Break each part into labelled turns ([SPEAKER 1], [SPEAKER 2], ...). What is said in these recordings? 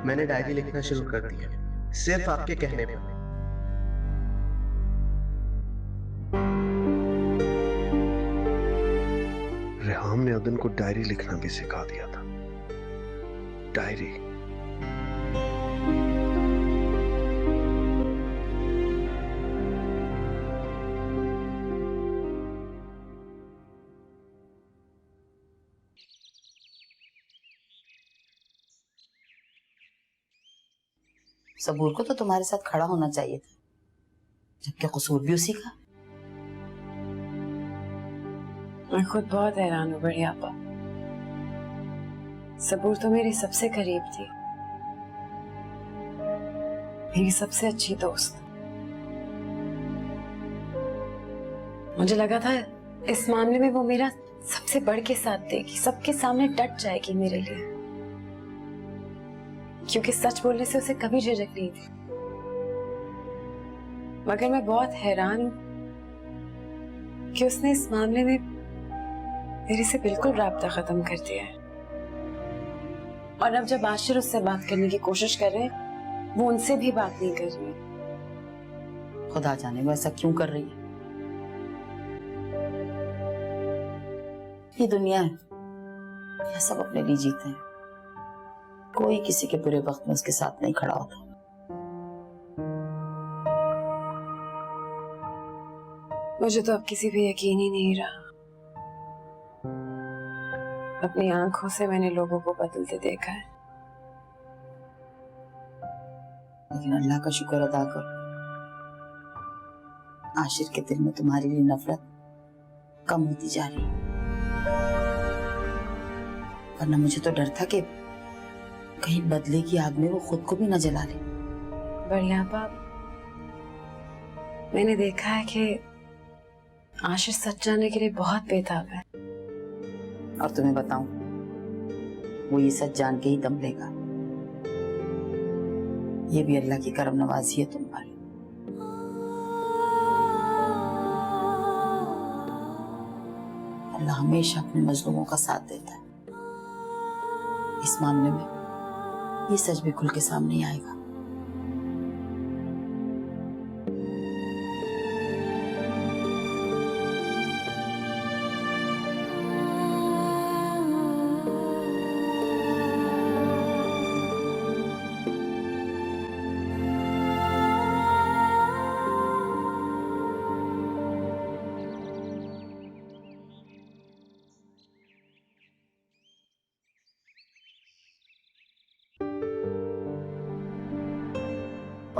[SPEAKER 1] मैंने डायरी लिखना शुरू कर दिया, सिर्फ आपके कहने पर। रेहाम ने अदन को डायरी लिखना भी सिखा दिया था। डायरी।
[SPEAKER 2] सबूर को तो तुम्हारे साथ खड़ा होना चाहिए था, जबकि कसूर भी उसी का।
[SPEAKER 3] मैं खुद बहुत हैरान हूँ बड़ी आपा। सबूर तो मेरी सबसे करीब थी, मेरी सबसे अच्छी दोस्त। मुझे लगा था इस मामले में वो मेरा सबसे बढ़ के साथ देगी, सबके सामने डट जाएगी मेरे लिए, क्योंकि सच बोलने से उसे कभी झिझक नहीं थी। मगर मैं बहुत हैरान हूं कि उसने इस मामले में मेरे से बिल्कुल राब्ता खत्म कर दिया है। और अब जब आशिर उससे बात करने की कोशिश कर रहे हैं, वो उनसे भी बात नहीं कर रही है।
[SPEAKER 2] खुदा जाने वो ऐसा क्यों कर रही है। ये दुनिया है, यहाँ सब अपने लिए जीते हैं, कोई किसी के बुरे वक्त में उसके साथ नहीं खड़ा होता।
[SPEAKER 3] मुझे तो अब किसी पे यकीन ही नहीं रहा। अपनी आंखों से मैंने लोगों को बदलते देखा है।
[SPEAKER 2] लेकिन अल्लाह का शुक्र अदा करो, आशिर के दिल में तुम्हारे लिए नफरत कम होती जा रही है। वरना मुझे तो डर था कि कहीं बदले की आग में वो खुद को भी न जला ले।
[SPEAKER 3] बढ़िया बाप, मैंने देखा है कि आशिर सच जानने के लिए बहुत बेताब है।
[SPEAKER 2] और तुम्हें बताऊं, वो ये सच जान के ही दम लेगा। ये भी अल्लाह की करम नवाजी है तुम पर। अल्लाह हमेशा अपने मजलूमों का साथ देता है। इस मामले में ये सच भी खुल के सामने ही आएगा।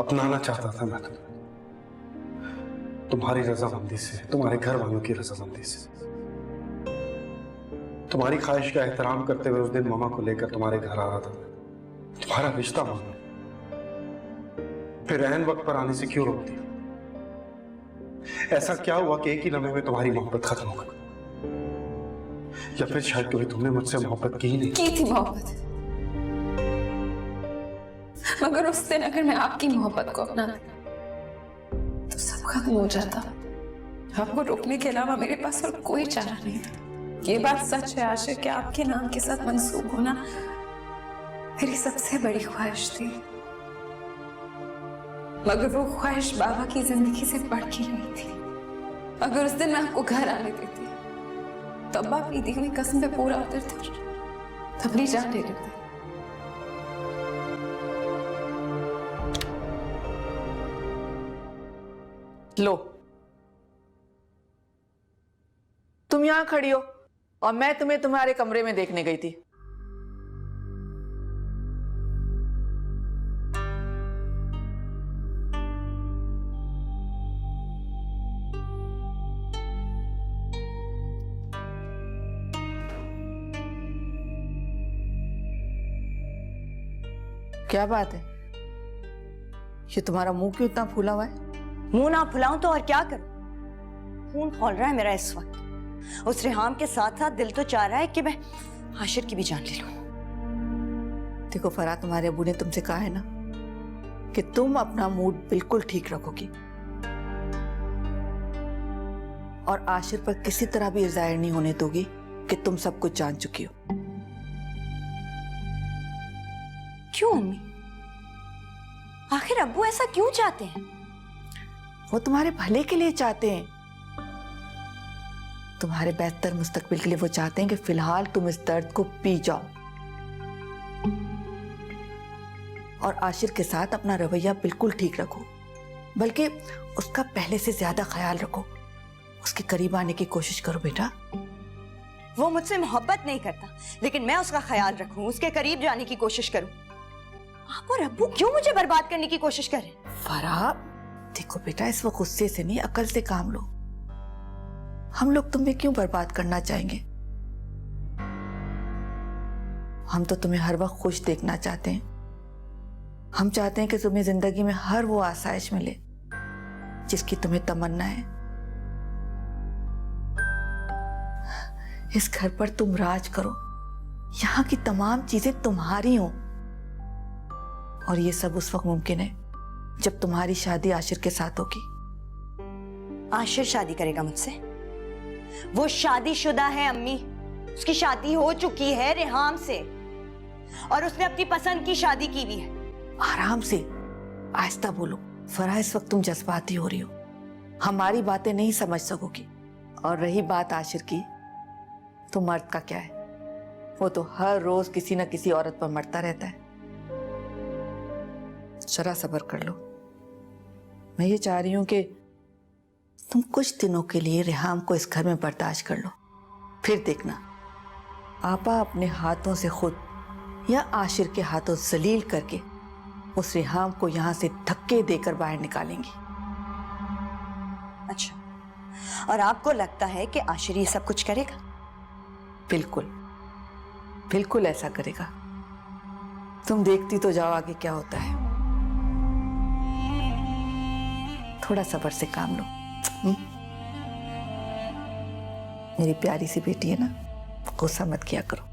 [SPEAKER 4] अपनाना चाहता था मैं तुम्हारी रजामंदी से, तुम्हारे घर वालों की रजामंदी से। तुम्हारी ख्वाहिश का एहतराम करते हुए उस दिन मामा को लेकर तुम्हारे घर आ रहा था, तुम्हारा रिश्ता मांगा। फिर ऐन वक्त पर आने से क्यों रोक दिया? ऐसा क्या हुआ कि एक ही लम्हे में तुम्हारी मोहब्बत खत्म हो गई? या फिर शायद कभी तुमने मुझसे मोहब्बत की ही नहीं?
[SPEAKER 3] की थी मोहब्बत, मगर उस दिन अगर मैं आपकी मोहब्बत को अपनाता तो सब खत्म हो जाता। आपको रोकने के अलावा मेरे पास और कोई चारा नहीं था। ये बात सच है आशिर कि आपके नाम के साथ मंसूब होना मेरी सबसे बड़ी ख्वाहिश थी, मगर वो ख्वाहिश बाबा की जिंदगी से बढ़ के नहीं थी। अगर उस दिन मैं आपको घर आने देती तब आप अपनी दी हुई कसम पे पूरा उतरते और अपनी जान ले लेते।
[SPEAKER 5] लो, तुम यहां खड़ी हो और मैं तुम्हें तुम्हारे कमरे में देखने गई थी। क्या बात है, ये तुम्हारा मुंह क्यों इतना फूला हुआ है?
[SPEAKER 6] मुंह ना फुलाऊं तो और क्या करूं? खून खौल रहा है मेरा इस वक्त। उस रेहाम के साथ साथ दिल तो चाह रहा है कि मैं आशिर की भी जान ले लूं।
[SPEAKER 5] देखो फराह, तुम्हारे अबू ने तुमसे कहा है ना कि तुम अपना मूड बिल्कुल ठीक रखोगी और आशिर पर किसी तरह भी जाहिर नहीं होने दोगी कि तुम सब कुछ जान चुकी हो।
[SPEAKER 6] क्यों अम्मी? आखिर अब्बू ऐसा क्यों चाहते हैं?
[SPEAKER 5] वो तुम्हारे भले के लिए चाहते हैं, तुम्हारे बेहतर मुस्तकबिल के लिए। वो चाहते हैं कि फिलहाल तुम इस दर्द को पी जाओ और आशिर के साथ अपना रवैया बिल्कुल ठीक रखो, बल्कि उसका पहले से ज्यादा ख्याल रखो। उसके करीब आने की कोशिश करो बेटा।
[SPEAKER 6] वो मुझसे मोहब्बत नहीं करता, लेकिन मैं उसका ख्याल रखूं, उसके करीब जाने की कोशिश करूं। आप और अब्बू क्यों मुझे बर्बाद करने की कोशिश कर रहे हैं?
[SPEAKER 5] फराह, देखो बेटा, इस वक्त गुस्से से नहीं, अकल से काम लो। हम लोग तुम्हें क्यों बर्बाद करना चाहेंगे? हम तो तुम्हें हर वक्त खुश देखना चाहते हैं। हम चाहते हैं कि तुम्हें जिंदगी में हर वो आसाइश मिले जिसकी तुम्हें तमन्ना है। इस घर पर तुम राज करो, यहाँ की तमाम चीजें तुम्हारी हों, और ये सब उस वक्त मुमकिन है जब तुम्हारी शादी आशिर के साथ होगी।
[SPEAKER 6] आशिर शादी करेगा मुझसे? वो शादीशुदा है अम्मी, उसकी शादी हो चुकी है रेहाम से, और उसने अपनी पसंद की शादी की भी है।
[SPEAKER 5] आराम से, आहिस्ता बोलो। फराह, इस वक्त तुम जज्बाती हो रही हो, हमारी बातें नहीं समझ सकोगी। और रही बात आशिर की, तो मर्द का क्या है, वो तो हर रोज किसी न किसी औरत पर मरता रहता है। जरा सब्र कर लो। मैं ये चाह रही हूं कि तुम कुछ दिनों के लिए रेहाम को इस घर में बर्दाश्त कर लो, फिर देखना आपा अपने हाथों से खुद या आशिर के हाथों जलील करके उस रेहाम को यहां से धक्के देकर बाहर निकालेंगी।
[SPEAKER 6] अच्छा, और आपको लगता है कि आशिर ये सब कुछ करेगा?
[SPEAKER 5] बिल्कुल बिल्कुल ऐसा करेगा। तुम देखती तो जाओ आगे क्या होता है। थोड़ा सब्र से काम लो। मेरी प्यारी सी बेटी है ना, गुस्सा मत किया करो।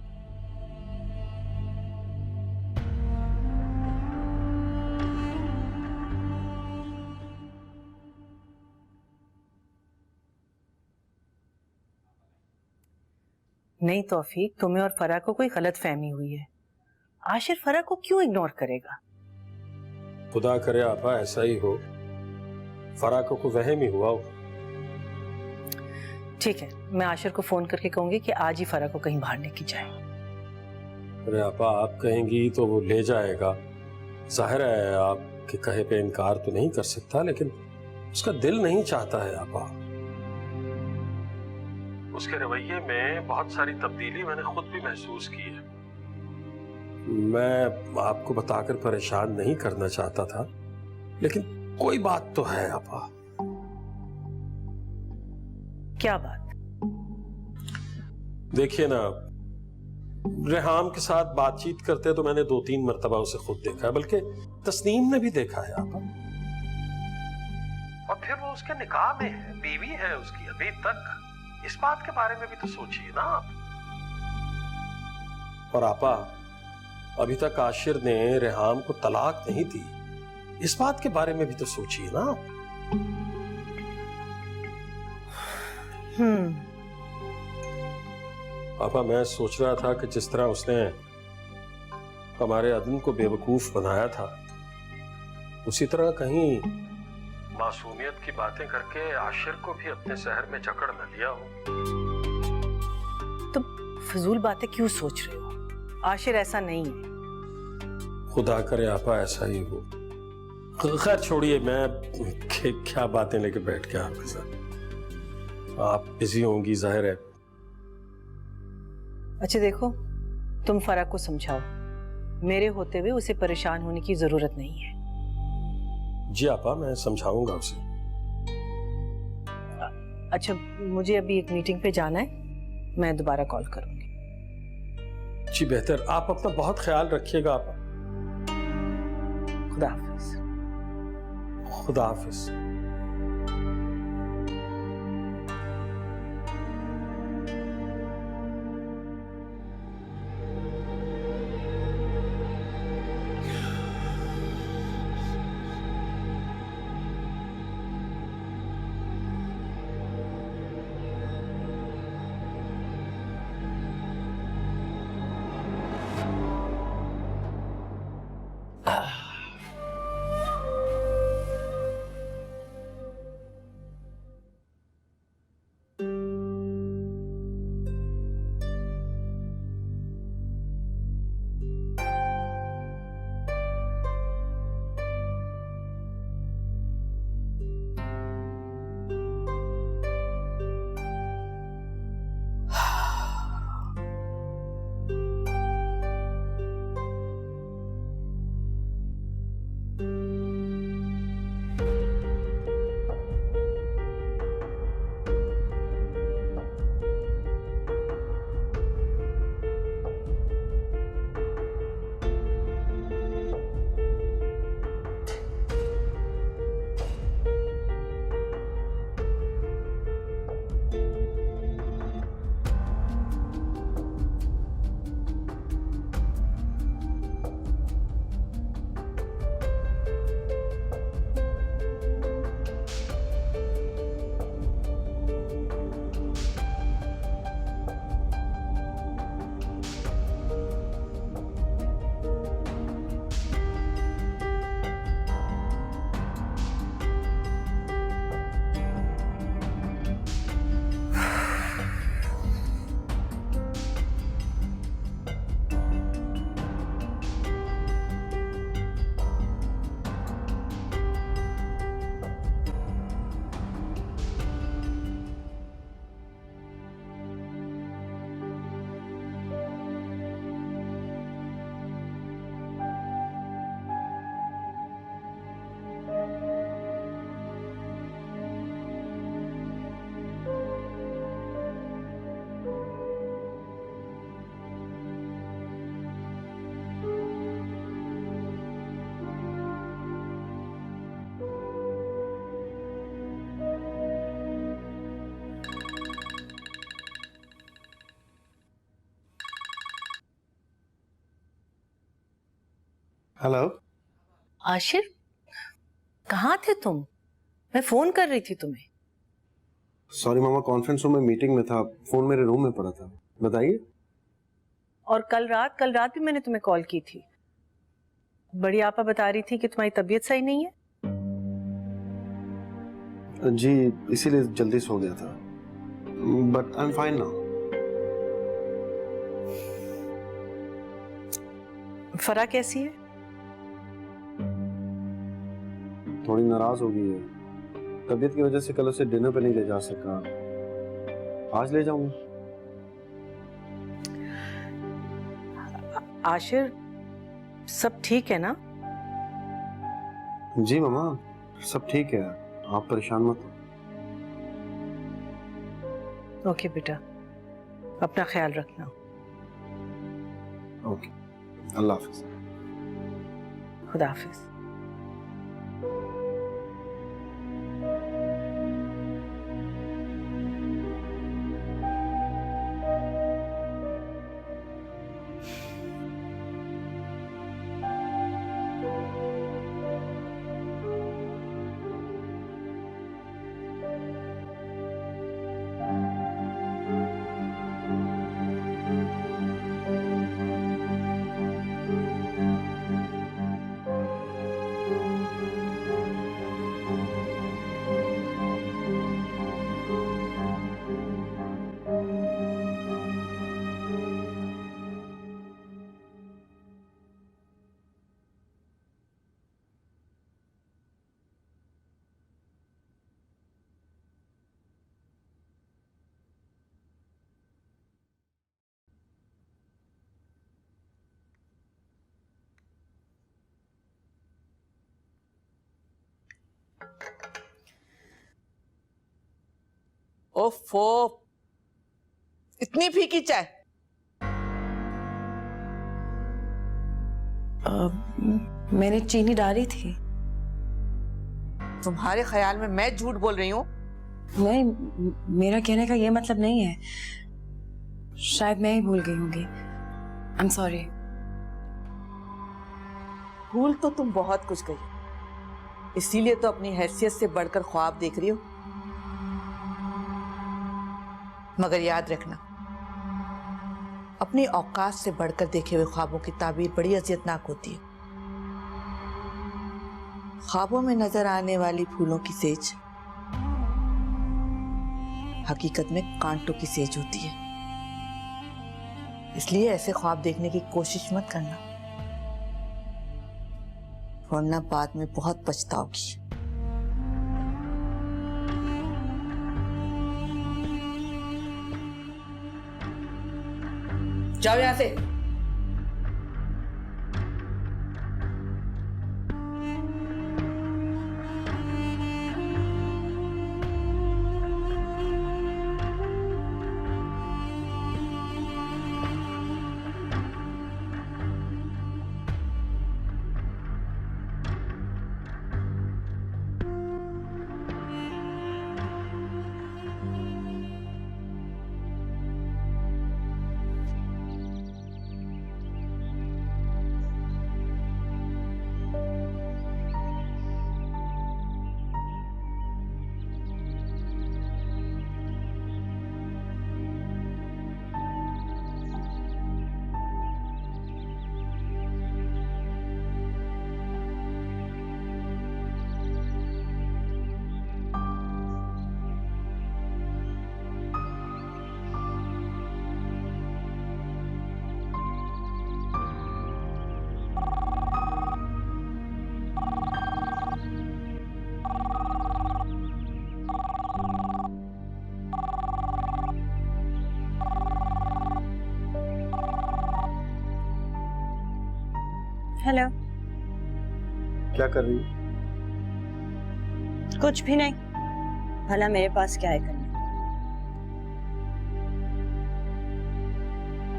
[SPEAKER 7] नहीं तौफीक, तुम्हें और फराह को कोई गलत फहमी हुई है। आशिर फराह को क्यों इग्नोर करेगा?
[SPEAKER 8] खुदा करे आपा ऐसा ही हो, फराह को कोई वहम ही हुआ हो।
[SPEAKER 7] ठीक है, मैं आशिर को फोन करके कहूंगी कि आज ही फराह को कहीं बाहर लेके जाए।
[SPEAKER 8] अरे आपा, आप कहेंगी तो वो ले जाएगा। जाहिर है आपके कहे पे इनकार तो नहीं कर सकता, लेकिन उसका दिल नहीं चाहता है आपा। उसके रवैये में बहुत सारी तब्दीली मैंने खुद भी महसूस की है। मैं आपको बताकर परेशान नहीं करना चाहता था, लेकिन कोई बात तो है आपा।
[SPEAKER 7] क्या बात?
[SPEAKER 8] देखिए ना, रेहाम के साथ बातचीत करते तो मैंने 2-3 मर्तबा उसे खुद देखा है, बल्कि तस्नीम ने भी देखा है आपा। और फिर वो उसके निकाह में है, बीवी है उसकी अभी तक। इस बात के बारे में भी तो सोचिए ना आप। और आपा, अभी तक आशिर ने रेहाम को तलाक नहीं दी, इस बात के बारे में भी तो सोचिए ना आप। पापा, मैं सोच रहा था कि जिस तरह उसने हमारे अदन को बेवकूफ बनाया था, उसी तरह कहीं मासूमियत की बातें करके आशिर को भी अपने शहर में जकड़ न लिया हो।
[SPEAKER 7] तुम फजूल बातें क्यों सोच रहे हो? आशिर ऐसा नहीं है।
[SPEAKER 8] खुदा करे आपा ऐसा ही हो। खैर छोड़िए, मैं क्या बातें लेके बैठ गया आपके साथ। आप बिजी होंगी जाहिर है।
[SPEAKER 7] अच्छा देखो, तुम फराह को समझाओ, मेरे होते हुए उसे परेशान होने की जरूरत नहीं है।
[SPEAKER 8] जी आपा, मैं समझाऊंगा उसे।
[SPEAKER 7] अच्छा, मुझे अभी एक मीटिंग पे जाना है, मैं दोबारा कॉल करूंगी।
[SPEAKER 8] जी बेहतर, आप अपना बहुत ख्याल रखिएगा आपा।
[SPEAKER 7] खुदा हाफिज।
[SPEAKER 8] खुदा हाफिज।
[SPEAKER 4] हेलो।
[SPEAKER 7] आशिर, कहाँ थे तुम? मैं फोन कर रही थी तुम्हें।
[SPEAKER 4] सॉरी मामा, कॉन्फ्रेंस रूम में मीटिंग में था, फोन मेरे रूम में पड़ा था। बताइए।
[SPEAKER 7] और कल रात भी मैंने तुम्हें कॉल की थी। बड़ी आपा बता रही थी कि तुम्हारी तबीयत सही नहीं है।
[SPEAKER 4] जी, इसीलिए जल्दी सो गया था, but I am fine now.
[SPEAKER 7] फरा कैसी है?
[SPEAKER 4] थोड़ी नाराज हो गई है। तबीयत की वजह से कल उसे डिनर पे नहीं ले जा सका, आज ले जाऊंगा।
[SPEAKER 7] आशिर, सब ठीक है ना?
[SPEAKER 4] जी मामा, सब ठीक है, आप परेशान मत हो।
[SPEAKER 7] ओके बेटा, अपना ख्याल रखना।
[SPEAKER 4] ओके, अल्लाह हाफिज।
[SPEAKER 7] खुदा हाफिज।
[SPEAKER 5] ओफो, इतनी फीकी चाय?
[SPEAKER 3] मैंने चीनी डाली थी।
[SPEAKER 5] तुम्हारे ख्याल में मैं झूठ बोल रही हूँ?
[SPEAKER 3] नहीं, मेरा कहने का ये मतलब नहीं है। शायद मैं ही भूल गई होंगी। I am sorry.
[SPEAKER 5] भूल तो तुम बहुत कुछ गई, इसीलिए तो अपनी हैसियत से बढ़कर ख्वाब देख रही हो। मगर याद रखना, अपनी औकात से बढ़कर देखे हुए ख्वाबों की ताबीर बड़ी अजियतनाक होती है। ख्वाबों में नजर आने वाली फूलों की सेज हकीकत में कांटों की सेज होती है। इसलिए ऐसे ख्वाब देखने की कोशिश मत करना, वरना बाद में बहुत पछताओगी। जाओ यहां से।
[SPEAKER 6] हेलो।
[SPEAKER 4] क्या कर रही हो?
[SPEAKER 6] कुछ भी नहीं, भला मेरे पास क्या है करने?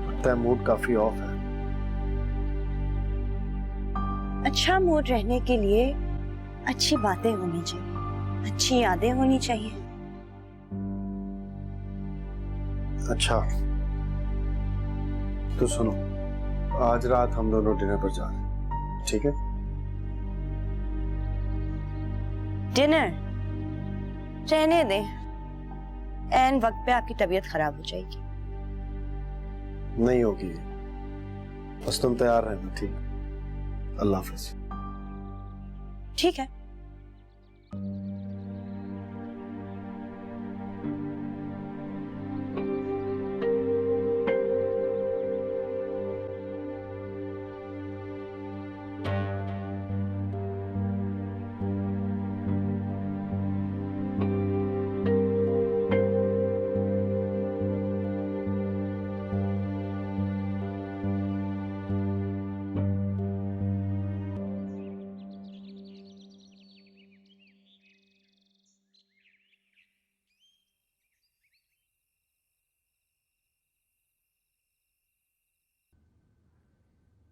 [SPEAKER 4] लगता है मूड काफी ऑफ है।
[SPEAKER 6] अच्छा मूड रहने के लिए अच्छी बातें होनी चाहिए, अच्छी यादें होनी चाहिए।
[SPEAKER 4] अच्छा तो सुनो, आज रात हम दोनों डिनर पर जा रहे हैं। ठीक है?
[SPEAKER 6] डिनर रहने दें, एन वक्त पे आपकी तबीयत खराब हो जाएगी।
[SPEAKER 4] नहीं होगी, बस तुम तैयार रहना, ठीक? अल्लाह हाफिज।
[SPEAKER 6] ठीक है।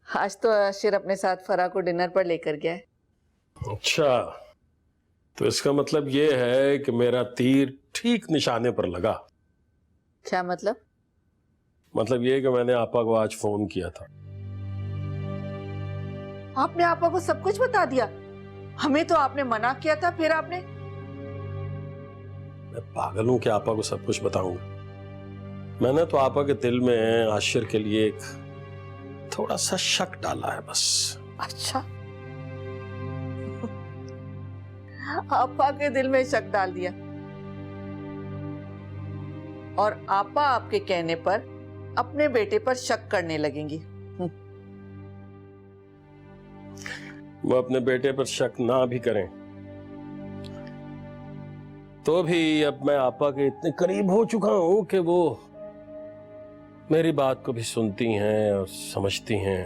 [SPEAKER 5] आज तो आशिर अपने साथ फराह को डिनर पर लेकर गया है।
[SPEAKER 8] अच्छा, तो इसका मतलब ये है कि मेरा तीर ठीक निशाने पर लगा।
[SPEAKER 5] क्या मतलब?
[SPEAKER 8] मतलब ये कि मैंने आपा को आज फोन किया था।
[SPEAKER 5] आपने आपा को सब कुछ बता दिया? हमें तो आपने मना किया था, फिर आपने?
[SPEAKER 8] मैं पागल हूं कि आपा को सब कुछ बताऊंगा। मैंने तो आपा के दिल में आशिर के लिए एक थोड़ा सा शक डाला है बस।
[SPEAKER 5] अच्छा, आपा के दिल में शक डाल दिया और आपा आपके कहने पर अपने बेटे पर शक करने लगेंगी।
[SPEAKER 8] वो अपने बेटे पर शक ना भी करें तो भी अब मैं आपा के इतने करीब हो चुका हूं कि वो मेरी बात को भी सुनती हैं और समझती हैं।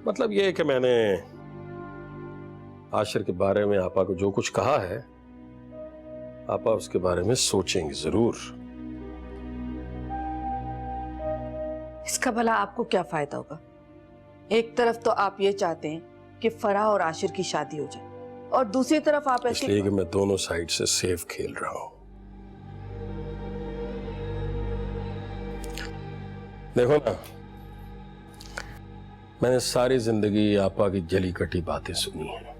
[SPEAKER 8] मतलब ये कि मैंने आशिर के बारे में आपा को जो कुछ कहा है, आपा उसके बारे में सोचेंगे जरूर।
[SPEAKER 5] इसका भला आपको क्या फायदा होगा? एक तरफ तो आप ये चाहते हैं कि फराह और आशिर की शादी हो जाए और दूसरी तरफ आप ऐसे,
[SPEAKER 8] इसलिए कि मैं दोनों साइड से सेफ खेल रहा हूं। देखो ना, मैंने सारी जिंदगी आपा की जली कटी बातें सुनी हैं,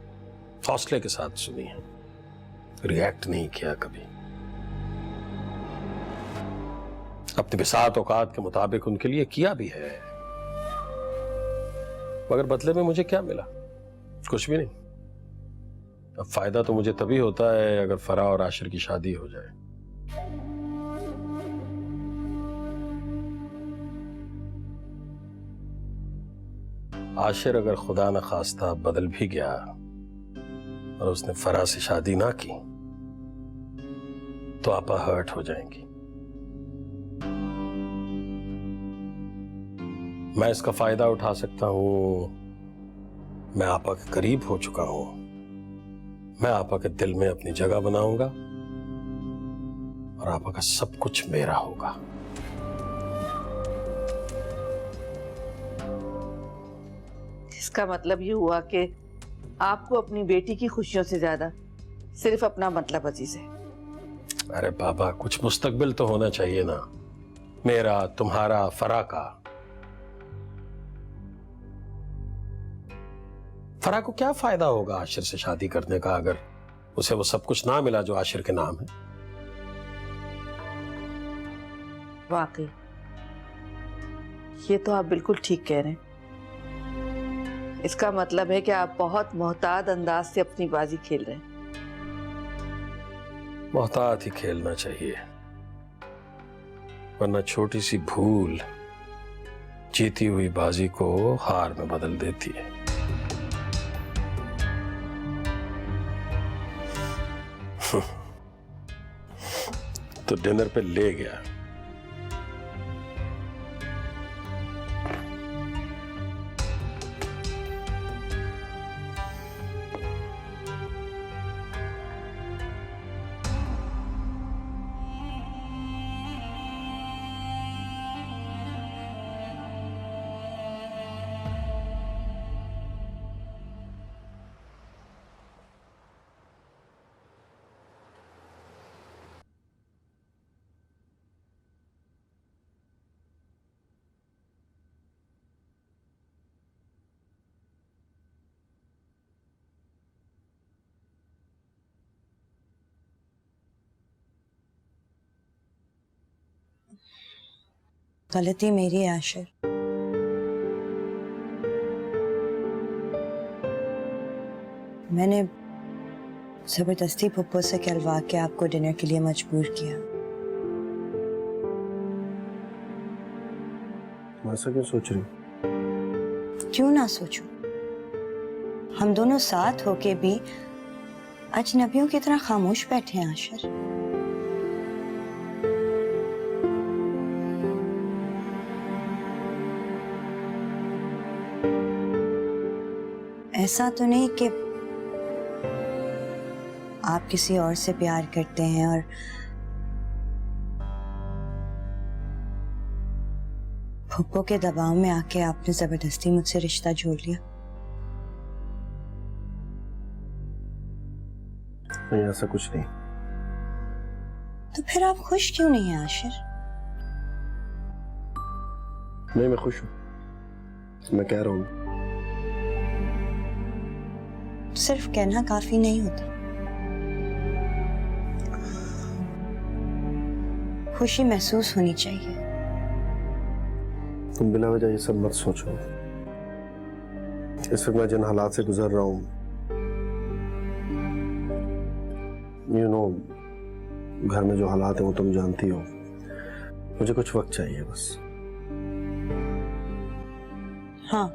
[SPEAKER 8] हौसले के साथ सुनी हैं, रिएक्ट नहीं किया कभी। अपनी बिसात औकात के मुताबिक उनके लिए किया भी है, मगर बदले में मुझे क्या मिला? कुछ भी नहीं। अब फायदा तो मुझे तभी होता है अगर फराह और आशिर की शादी हो जाए। आशिर अगर खुदा न खास्ता बदल भी गया और उसने फराह से शादी ना की तो आपा हर्ट हो जाएंगी। मैं इसका फायदा उठा सकता हूं। मैं आपा के करीब हो चुका हूं। मैं आपा के दिल में अपनी जगह बनाऊंगा और आपा का सब कुछ मेरा होगा।
[SPEAKER 5] इसका मतलब ये हुआ कि आपको अपनी बेटी की खुशियों से ज्यादा सिर्फ अपना मतलब अजीज है।
[SPEAKER 8] अरे बाबा, कुछ मुस्तकबिल तो होना चाहिए ना, मेरा, तुम्हारा, फराह का। फराह को क्या फायदा होगा आशिर से शादी करने का अगर उसे वो सब कुछ ना मिला जो आशिर के नाम है?
[SPEAKER 5] वाकई ये तो आप बिल्कुल ठीक कह रहे हैं। इसका मतलब है कि आप बहुत मोहतात अंदाज से अपनी बाजी खेल रहे हैं।
[SPEAKER 8] मोहतात ही खेलना चाहिए, वरना छोटी सी भूल जीती हुई बाजी को हार में बदल देती है। तो डिनर पे ले गया।
[SPEAKER 6] गलती मेरी है आशिर। मैंने जबरदस्ती पप्पो से कहलवा के आपको डिनर के लिए मजबूर किया।
[SPEAKER 4] तुम ऐसा क्यों सोच रही हो?
[SPEAKER 6] क्यों ना सोचूं? हम दोनों साथ होके भी अजनबियों की तरह खामोश बैठे हैं आशिर। ऐसा तो नहीं कि आप किसी और से प्यार करते हैं और फुप्पो के दबाव में आके आपने जबरदस्ती मुझसे रिश्ता जोड़ लिया।
[SPEAKER 4] नहीं, ऐसा कुछ नहीं।
[SPEAKER 6] तो फिर आप खुश क्यों नहीं हैं आशिर?
[SPEAKER 4] नहीं, मैं खुश हूं। मैं कह रहा हूं।
[SPEAKER 6] सिर्फ कहना काफी नहीं होता। खुशी महसूस होनी चाहिए।
[SPEAKER 4] तुम बिना वजह ये सब मत सोचो। इस वक्त मैं जिन हालात से गुजर रहा हूं, यू नो, घर में जो हालात हैं वो तुम जानती हो। मुझे कुछ वक्त चाहिए बस।
[SPEAKER 6] हाँ,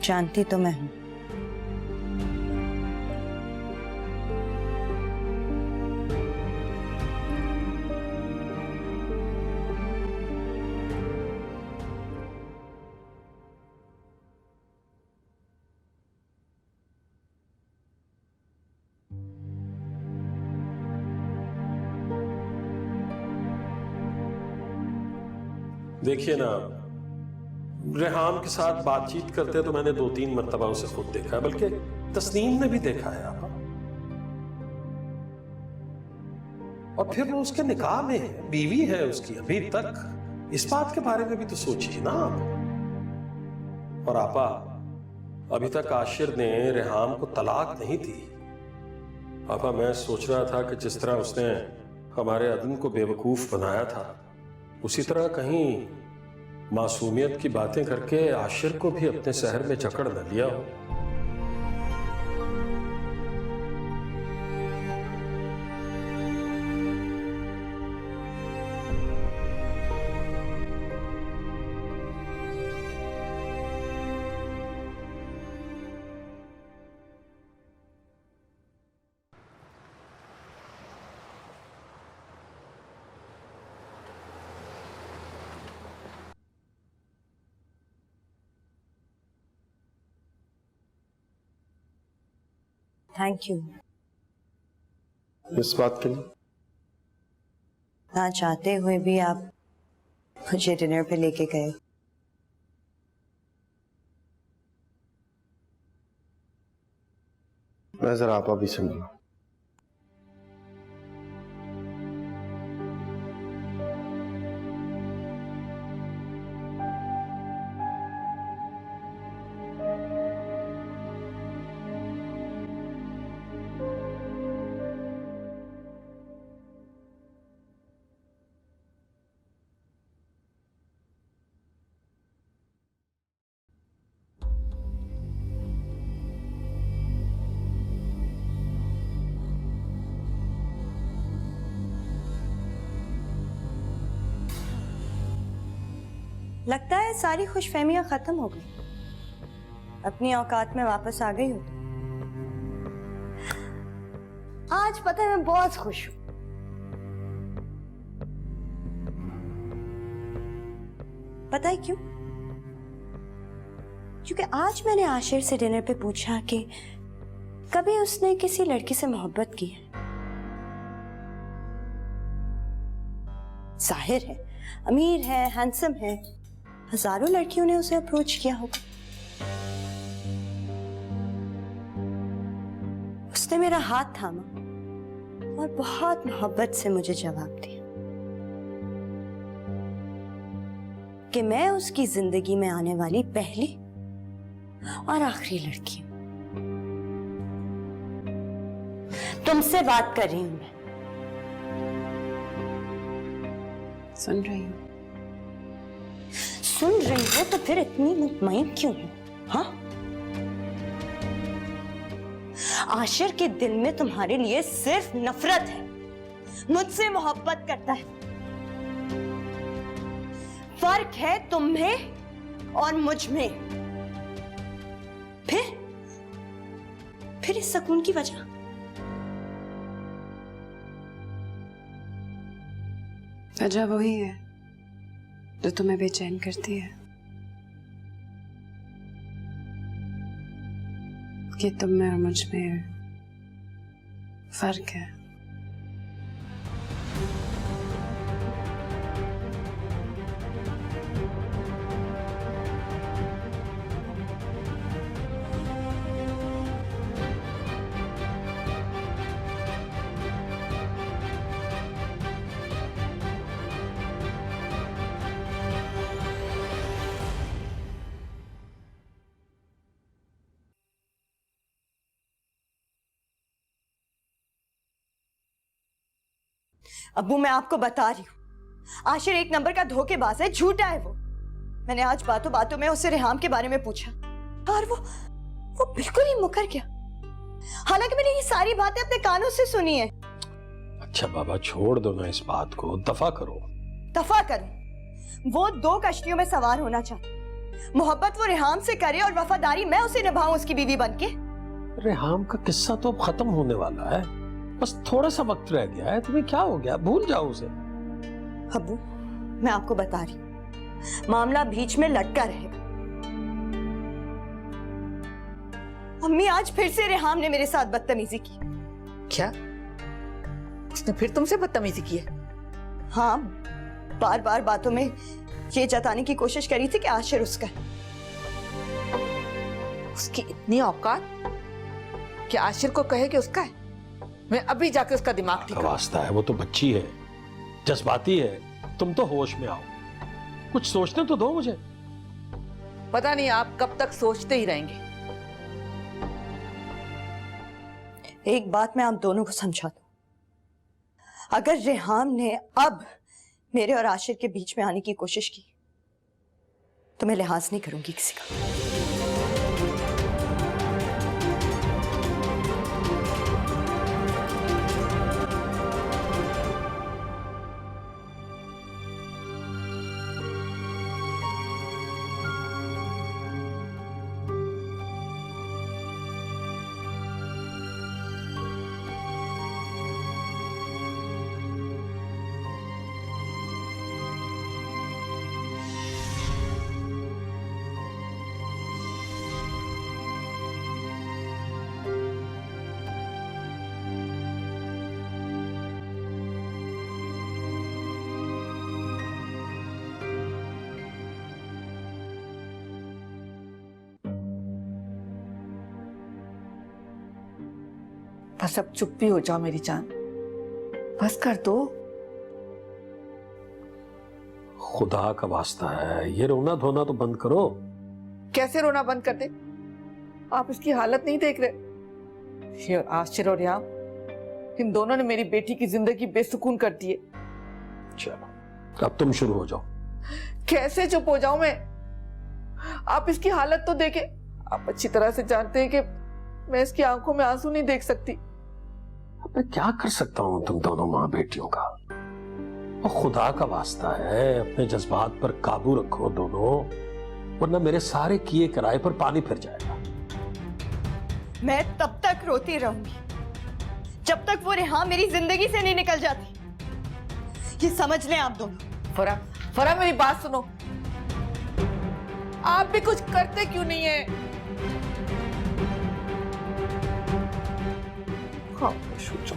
[SPEAKER 6] जानती तो मैं हूं।
[SPEAKER 8] देखिए ना, रेहाम के साथ बातचीत करते तो मैंने 2-3 मर्तबा उसे खुद देखा है, बल्कि तस्नीम ने भी देखा है आपा। और फिर वो उसके निकाह में है, बीवी है उसकी अभी तक। इस बात के बारे में भी तो सोचिए ना आप। और आपा, अभी तक आशिर ने रेहाम को तलाक नहीं दी। आपा, मैं सोच रहा था कि जिस तरह उसने हमारे अदन को बेवकूफ बनाया था, उसी तरह कहीं मासूमियत की बातें करके आशिर को भी अपने शहर में जकड़ न लिया हो।
[SPEAKER 6] Thank you.
[SPEAKER 4] इस बात के लिए
[SPEAKER 6] ना चाहते हुए भी आप मुझे डिनर पे लेके गए।
[SPEAKER 4] मैं जरा आपा भी समझू।
[SPEAKER 6] लगता है सारी खुशफहमियां खत्म हो गई, अपनी औकात में वापस आ गई हो। आज पता है मैं बहुत खुश हूं। पता है क्यों? क्योंकि आज मैंने आशिर से डिनर पे पूछा कि कभी उसने किसी लड़की से मोहब्बत की है। जाहिर है, अमीर है, हैंडसम है, हजारों लड़कियों ने उसे अप्रोच किया होगा। उसने मेरा हाथ थामा और बहुत मोहब्बत से मुझे जवाब दिया कि मैं उसकी जिंदगी में आने वाली पहली और आखिरी लड़की हूं। तुमसे बात कर रही हूं मैं।
[SPEAKER 3] सुन रही हूँ।
[SPEAKER 6] सुन रही हो तो फिर इतनी मुतमईन क्यों हो? हाँ, आशिर के दिल में तुम्हारे लिए सिर्फ नफरत है, मुझसे मोहब्बत करता है। फर्क है तुम्हें और मुझ में। फिर इस सुकून की वजह?
[SPEAKER 3] वजह वही है जो तुम्हें बेचैन करती है कि तुम में और मुझ में फर्क है।
[SPEAKER 6] अब्बू, मैं आपको बता रही हूँ, आशिर एक नंबर का धोखेबाज है, झूठा है वो। मैंने आज बातों बातों में उससे रेहाम के बारे में पूछा और वो बिल्कुल ही मुकर गया। हालांकि मैंने ये सारी बातें अपने कानों से सुनी है।
[SPEAKER 8] अच्छा बाबा, छोड़ दो ना इस बात को, दफा करो।
[SPEAKER 6] दफा करूं? वो 2 कश्तियों में सवार होना चाहता। मोहब्बत वो रेहाम से करे और वफादारी मैं उसे निभाऊं उसकी बीवी बनके।
[SPEAKER 8] रेहाम का किस्सा तो अब खत्म होने वाला है, बस थोड़ा सा वक्त रह गया है। तुम्हें क्या हो गया? भूल जाओ उसे।
[SPEAKER 6] अब्बू, मैं आपको बता रही हूँ, मामला बीच में लटका रहेगा। अम्मी, आज फिर से रेहाम ने मेरे साथ बदतमीजी की।
[SPEAKER 5] क्या? उसने फिर तुमसे बदतमीजी की है?
[SPEAKER 6] हाँ, बार बार बातों में ये जताने की कोशिश करी थी कि आशिर उसका है।
[SPEAKER 5] उसकी इतनी औकात कि आशिर को कहे कि उसका है? मैं अभी जाके उसका दिमाग ठीक करूं।
[SPEAKER 8] वास्ता है, वो तो बच्ची है, जज्बाती है। तुम तो होश में आओ, कुछ सोचने तो दो मुझे।
[SPEAKER 5] पता नहीं आप कब तक सोचते ही रहेंगे।
[SPEAKER 6] एक बात मैं आप दोनों को समझा दूं, अगर रेहाम ने अब मेरे और आशिर के बीच में आने की कोशिश की तो मैं लिहाज नहीं करूंगी किसी का।
[SPEAKER 5] बस अब चुप भी हो जाओ मेरी जान, बस कर दो।
[SPEAKER 8] खुदा का वास्ता है, ये रोना धोना तो बंद करो।
[SPEAKER 5] कैसे रोना बंद कर दे? आप इसकी हालत नहीं देख रहे? ये आशिर और रेहाम, इन दोनों ने मेरी बेटी की जिंदगी बेसुकून कर दी है।
[SPEAKER 8] चलो अब तुम शुरू हो जाओ।
[SPEAKER 5] कैसे चुप हो जाऊं मैं? आप इसकी हालत तो देखें। आप अच्छी तरह से जानते हैं कि मैं इसकी आंखों में आंसू नहीं देख सकती।
[SPEAKER 8] अब मैं क्या कर सकता हूँ तुम दोनों माँ बेटियों का? और खुदा का वास्ता है, अपने जज्बात पर काबू रखो दोनों, वरना मेरे सारे किए किराए पर पानी फिर जाएगा।
[SPEAKER 6] मैं तब तक रोती रहूंगी जब तक वो रेहाम मेरी जिंदगी से नहीं निकल जाती। ये समझ लें आप दोनों।
[SPEAKER 5] फरा मेरी बात सुनो। आप भी कुछ करते क्यों नहीं है?
[SPEAKER 8] हाँ, सोचो।